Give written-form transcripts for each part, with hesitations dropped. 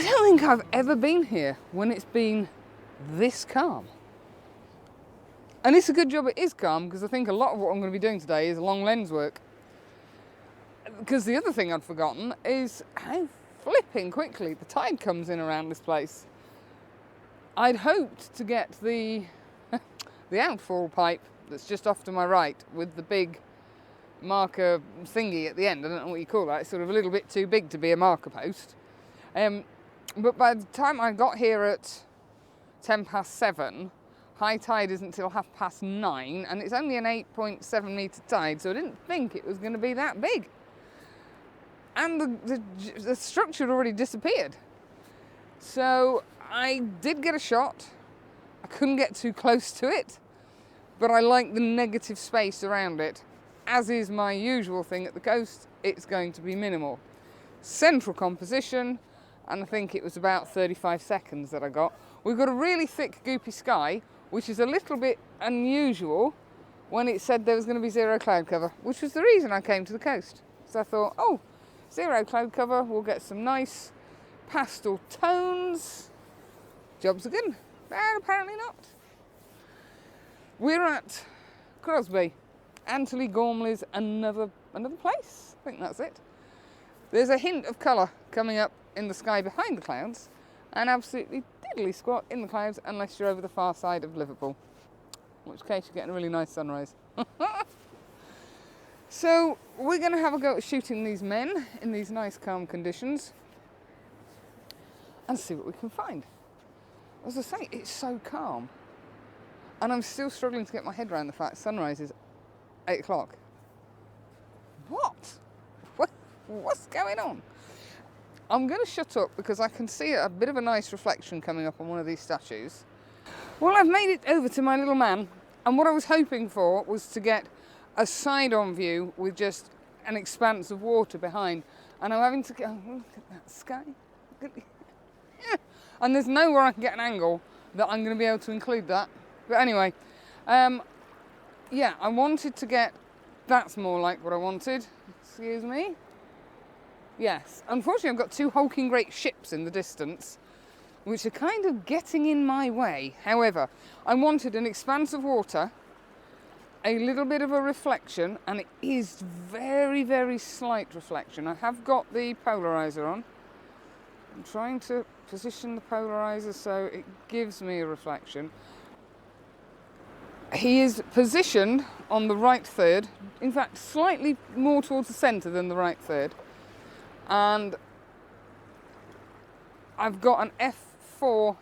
don't think I've ever been here when it's been this calm. And it's a good job it is calm, because I think a lot of what I'm going to be doing today is long lens work. Because the other thing I'd forgotten is how flipping quickly the tide comes in around this place. I'd hoped to get the outfall pipe that's just off to my right with the big marker thingy at the end. I don't know what you call that. It's sort of a little bit too big to be a marker post. But by the time I got here at 7:10, high tide isn't until 9:30, and it's only an 8.7 metre tide, so I didn't think it was going to be that big. And the structure had already disappeared. So I did get a shot. I couldn't get too close to it, but I like the negative space around it. As is my usual thing at the coast, it's going to be minimal. Central composition, and I think it was about 35 seconds that I got. We've got a really thick goopy sky, which is a little bit unusual when it said there was going to be zero cloud cover, which was the reason I came to the coast. So I thought, oh, zero cloud cover, we'll get some nice pastel tones. Jobs are good. But apparently not. We're at Crosby, Antley Gormley's another place. I think that's it. There's a hint of colour coming up in the sky behind the clouds, and absolutely diddly squat in the clouds unless you're over the far side of Liverpool, in which case you're getting a really nice sunrise. So we're going to have a go at shooting these men in these nice calm conditions and see what we can find. As I say, it's so calm, and I'm still struggling to get my head around the fact sunrise is 8 o'clock. What's going on? I'm going to shut up because I can see a bit of a nice reflection coming up on one of these statues. Well, I've made it over to my little man, and what I was hoping for was to get a side-on view with just an expanse of water behind, and I'm having to go, oh, look at that sky. And there's nowhere I can get an angle that I'm going to be able to include that. But anyway, yeah, I wanted to get, that's more like what I wanted. Excuse me. Yes, unfortunately I've got two hulking great ships in the distance, which are kind of getting in my way. However, I wanted an expanse of water, a little bit of a reflection, and it is very, very slight reflection. I have got the polarizer on. I'm trying to position the polarizer so it gives me a reflection. He is positioned on the right third, in fact slightly more towards the centre than the right third. And I've got an f4,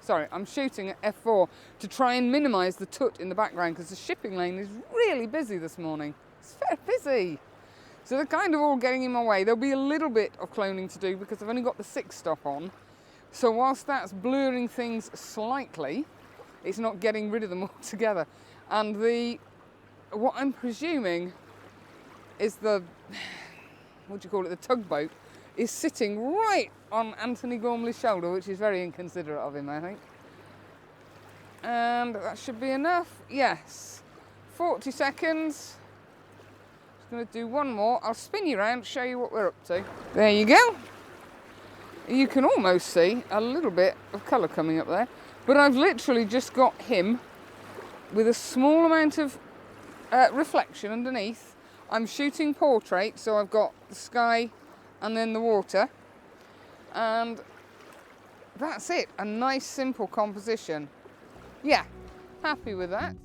sorry, I'm shooting at f4 to try and minimise the toot in the background, because the shipping lane is really busy this morning. It's very busy. So they're kind of all getting in my way. There'll be a little bit of cloning to do because I've only got the 6-stop on. So whilst that's blurring things slightly, it's not getting rid of them altogether. And what I'm presuming is the tugboat is sitting right on Anthony Gormley's shoulder, which is very inconsiderate of him, I think. And that should be enough. Yes. 40 seconds. Just going to do one more. I'll spin you around, show you what we're up to. There you go. You can almost see a little bit of colour coming up there. But I've literally just got him with a small amount of reflection underneath. I'm shooting portrait, so I've got the sky and then the water. And that's it, a nice simple composition. Yeah, happy with that.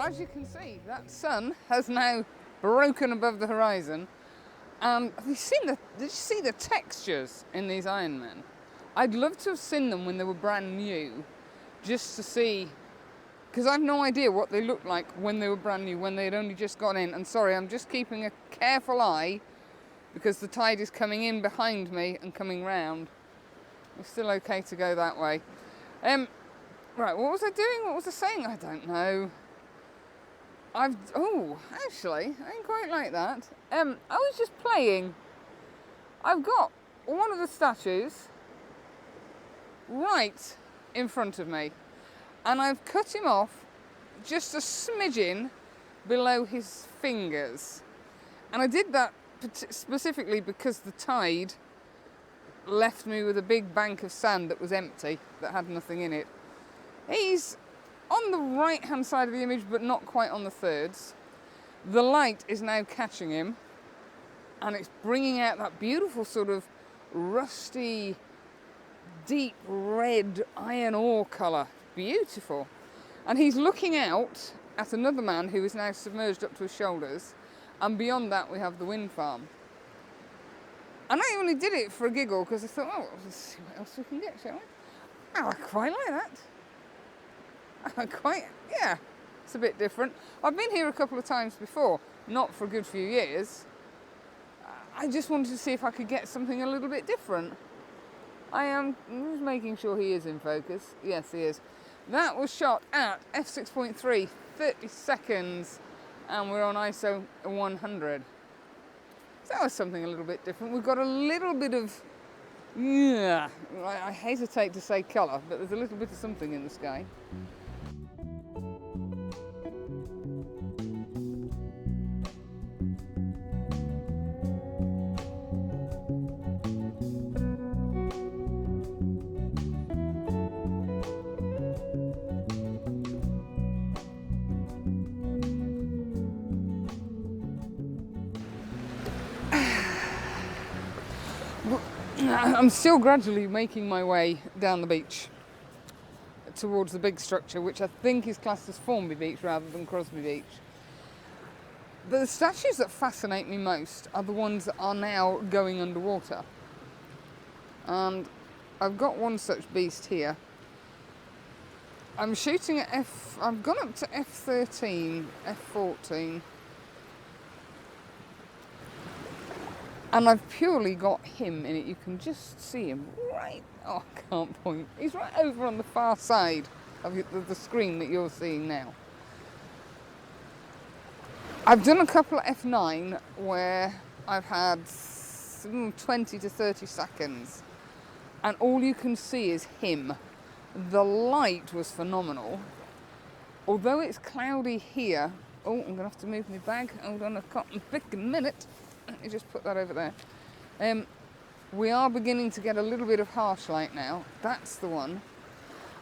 As you can see, that sun has now broken above the horizon. Did you see the textures in these Ironmen? I'd love to have seen them when they were brand new, just to see because I've no idea what they looked like when they were brand new, when they had only just gone in. And sorry, I'm just keeping a careful eye because the tide is coming in behind me and coming round. It's still okay to go that way. Right, what was I doing? What was I saying? I don't know. Actually, I ain't quite like that. I was just playing. I've got one of the statues right in front of me, and I've cut him off just a smidgen below his fingers. And I did that specifically because the tide left me with a big bank of sand that was empty, that had nothing in it. He's on the right hand side of the image, but not quite on the thirds. The light is now catching him, and it's bringing out that beautiful sort of rusty, deep red iron ore colour. Beautiful. And he's looking out at another man who is now submerged up to his shoulders, and beyond that we have the wind farm. And I only did it for a giggle because I thought, let's see what else we can get, shall we? Oh, I quite like that. Yeah, it's a bit different. I've been here a couple of times before, not for a good few years. I just wanted to see if I could get something a little bit different. I'm just making sure he is in focus. Yes, he is. That was shot at f6.3, 30 seconds, and we're on ISO 100. So that was something a little bit different. We've got a little bit of, I hesitate to say colour, but there's a little bit of something in the sky. I'm still gradually making my way down the beach towards the big structure, which I think is classed as Formby Beach rather than Crosby Beach. But the statues that fascinate me most are the ones that are now going underwater. And I've got one such beast here. I'm shooting at I've gone up to F13, F14. And I've purely got him in it. You can just see him right, I can't point. He's right over on the far side of the screen that you're seeing now. I've done a couple of F9 where I've had 20 to 30 seconds and all you can see is him. The light was phenomenal. Although it's cloudy here, I'm going to have to move my bag. Hold on, I can't pick a minute. Let me just put that over there. We are beginning to get a little bit of harsh light now. That's the one.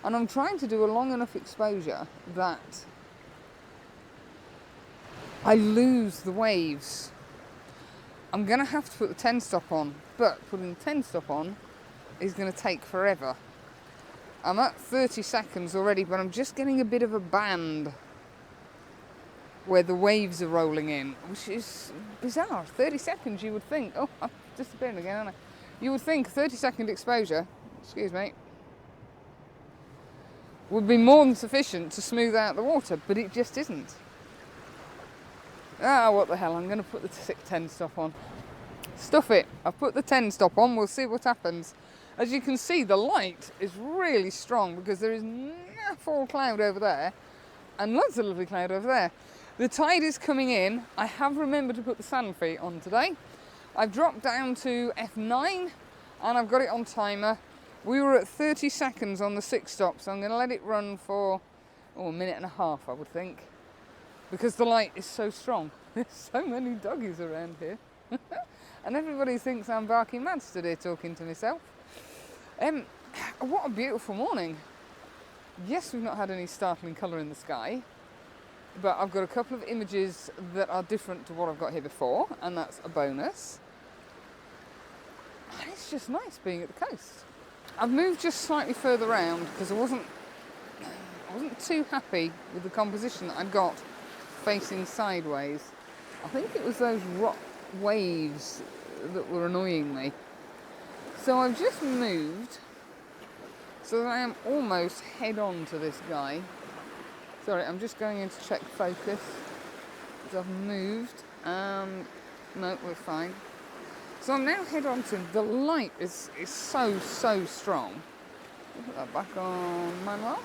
And I'm trying to do a long enough exposure that I lose the waves. I'm going to have to put the 10 stop on, but putting the 10 stop on is going to take forever. I'm at 30 seconds already, but I'm just getting a bit of a band where the waves are rolling in, which is bizarre. 30 seconds, you would think, I'm disappearing again, aren't I? You would think 30-second exposure, excuse me, would be more than sufficient to smooth out the water, but it just isn't. What the hell, I'm going to put the 10 stop on. Stuff it, I've put the 10 stop on, we'll see what happens. As you can see, the light is really strong because there is full cloud over there and lots of lovely cloud over there. The tide is coming in. I have remembered to put the sand feet on today. I've dropped down to F9 and I've got it on timer. We were at 30 seconds on the 6 stop, so I'm going to let it run for a minute and a half, I would think, because the light is so strong. There's so many doggies around here. And everybody thinks I'm barking mad today talking to myself. What a beautiful morning. Yes, we've not had any startling colour in the sky, but I've got a couple of images that are different to what I've got here before, and that's a bonus. And it's just nice being at the coast. I've moved just slightly further round because I wasn't too happy with the composition that I'd got facing sideways. I think it was those rock waves that were annoying me. So I've just moved so that I am almost head on to this guy. Sorry, I'm just going in to check focus. I've moved. No, we're fine. So I'm now head on to, the light is so strong. I'll put that back on manual.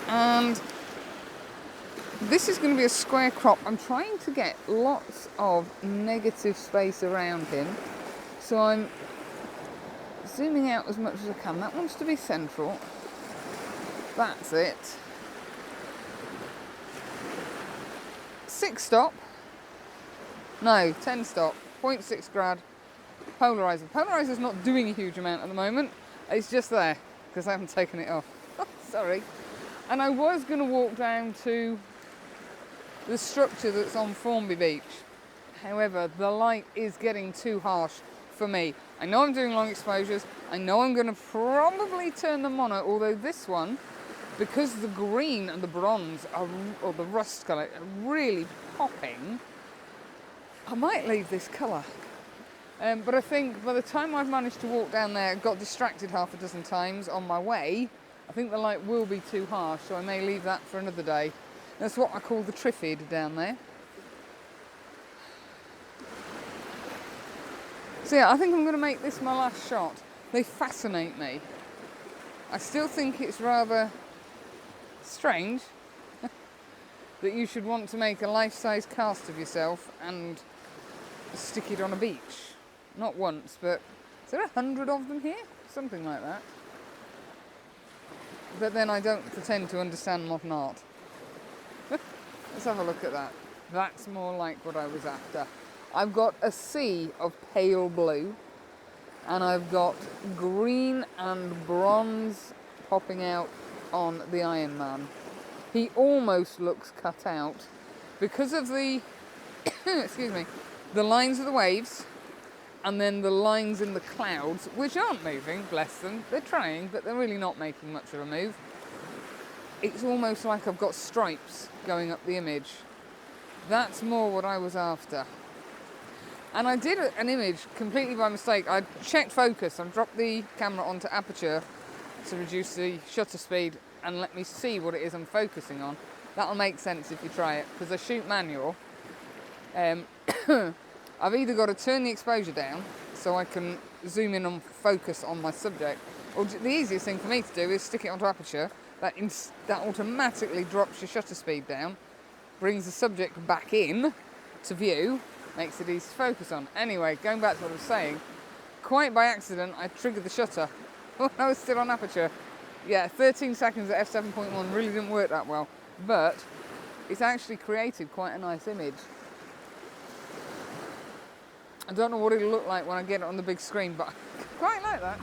And this is going to be a square crop. I'm trying to get lots of negative space around him. So I'm zooming out as much as I can. That wants to be central. That's it. 6 stop. No, 10 stop. 0.6 grad. Polarizer. Polarizer's not doing a huge amount at the moment. It's just there because I haven't taken it off. Sorry. And I was going to walk down to the structure that's on Formby Beach. However, the light is getting too harsh for me. I know I'm doing long exposures. I know I'm going to probably turn the mono, although this one, because the green and the bronze are, or the rust colour, are really popping, I might leave this colour. But I think by the time I've managed to walk down there, got distracted half a dozen times on my way, I think the light will be too harsh, so I may leave that for another day. That's what I call the Triffid down there. So yeah, I think I'm going to make this my last shot. They fascinate me. I still think it's rather strange that you should want to make a life-size cast of yourself and stick it on a beach. Not once, but is there 100 of them here? Something like that. But then I don't pretend to understand modern art. Let's have a look at that. That's more like what I was after. I've got a sea of pale blue, and I've got green and bronze popping out on the Iron Man. He almost looks cut out because of the excuse me, the lines of the waves and then the lines in the clouds, which aren't moving, bless them. They're trying, but they're really not making much of a move. It's almost like I've got stripes going up the image. That's more what I was after. And I did an image completely by mistake. I checked focus and dropped the camera onto aperture to reduce the shutter speed and let me see what it is I'm focusing on. That'll make sense if you try it, because I shoot manual. I've either got to turn the exposure down so I can zoom in and focus on my subject, or the easiest thing for me to do is stick it onto aperture. That automatically drops your shutter speed down, brings the subject back in to view, makes it easy to focus on. Anyway, going back to what I was saying, quite by accident I triggered the shutter when I was still on aperture. Yeah, 13 seconds at f7.1 really didn't work that well, but it's actually created quite a nice image. I don't know what it'll look like when I get it on the big screen, but I quite like that.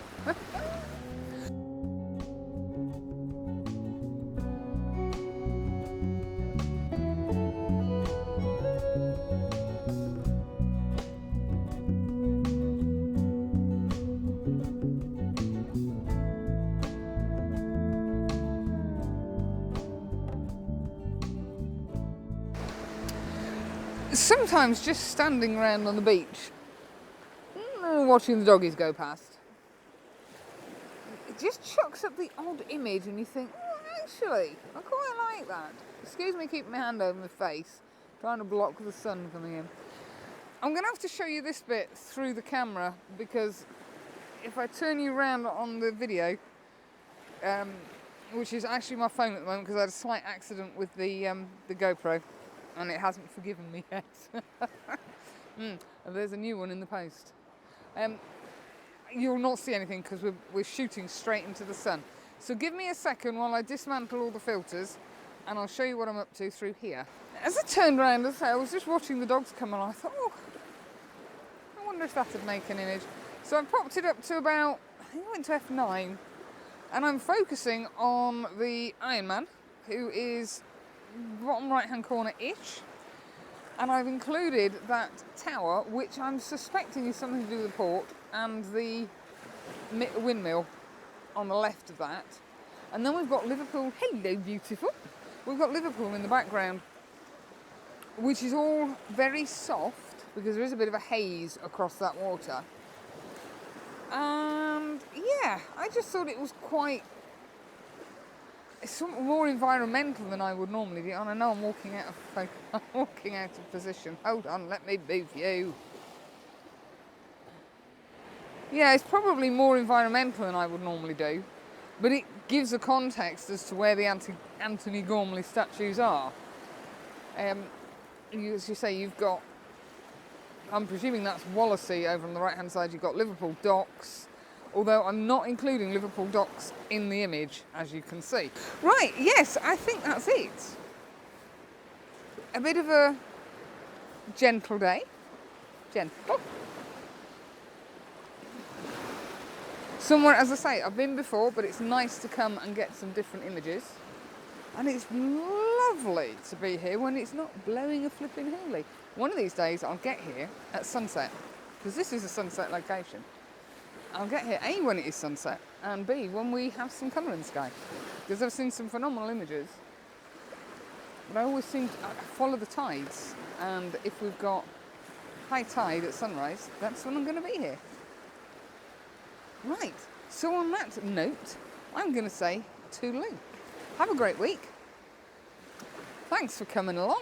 Sometimes just standing around on the beach, watching the doggies go past, it just chucks up the odd image and you think, oh, actually, I quite like that. Excuse me keeping my hand over my face, trying to block the sun coming in. I'm going to have to show you this bit through the camera, because if I turn you around on the video, which is actually my phone at the moment because I had a slight accident with the GoPro, and it hasn't forgiven me yet. There's a new one in the post. You'll not see anything because we're shooting straight into the sun. So give me a second while I dismantle all the filters and I'll show you what I'm up to through here. As I turned around, as I say, I was just watching the dogs come along. I thought, oh, I wonder if that would make an image. So I popped it up to about, I think I went to F9, and I'm focusing on the Iron Man, who is bottom right hand corner-ish, and I've included that tower, which I'm suspecting is something to do with the port, and the windmill on the left of that. And then we've got Liverpool, hello beautiful, we've got Liverpool in the background, which is all very soft because there is a bit of a haze across that water. And yeah, I just thought it was quite it's something more environmental than I would normally do. And I know I'm walking out of focus. I'm walking out of position. Hold on, let me move you. Yeah, it's probably more environmental than I would normally do, but it gives a context as to where the Anthony Gormley statues are. As you say, you've got, I'm presuming that's Wallasey over on the right hand side. You've got Liverpool Docks, although I'm not including Liverpool Docks in the image, as you can see. Right, yes, I think that's it. A bit of a gentle day. Gentle. Somewhere, as I say, I've been before, but it's nice to come and get some different images. And it's lovely to be here when it's not blowing a flipping hoolie. One of these days I'll get here at sunset, because this is a sunset location. I'll get here, A, when it is sunset, and B, when we have some colour in the sky. Because I've seen some phenomenal images. But I always seem to follow the tides, and if we've got high tide at sunrise, that's when I'm going to be here. Right, so on that note, I'm going to say toodaloo. Have a great week. Thanks for coming along.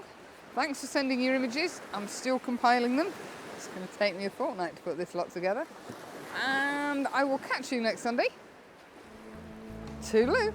Thanks for sending your images. I'm still compiling them. It's going to take me a fortnight to put this lot together. And I will catch you next Sunday. Toodaloo.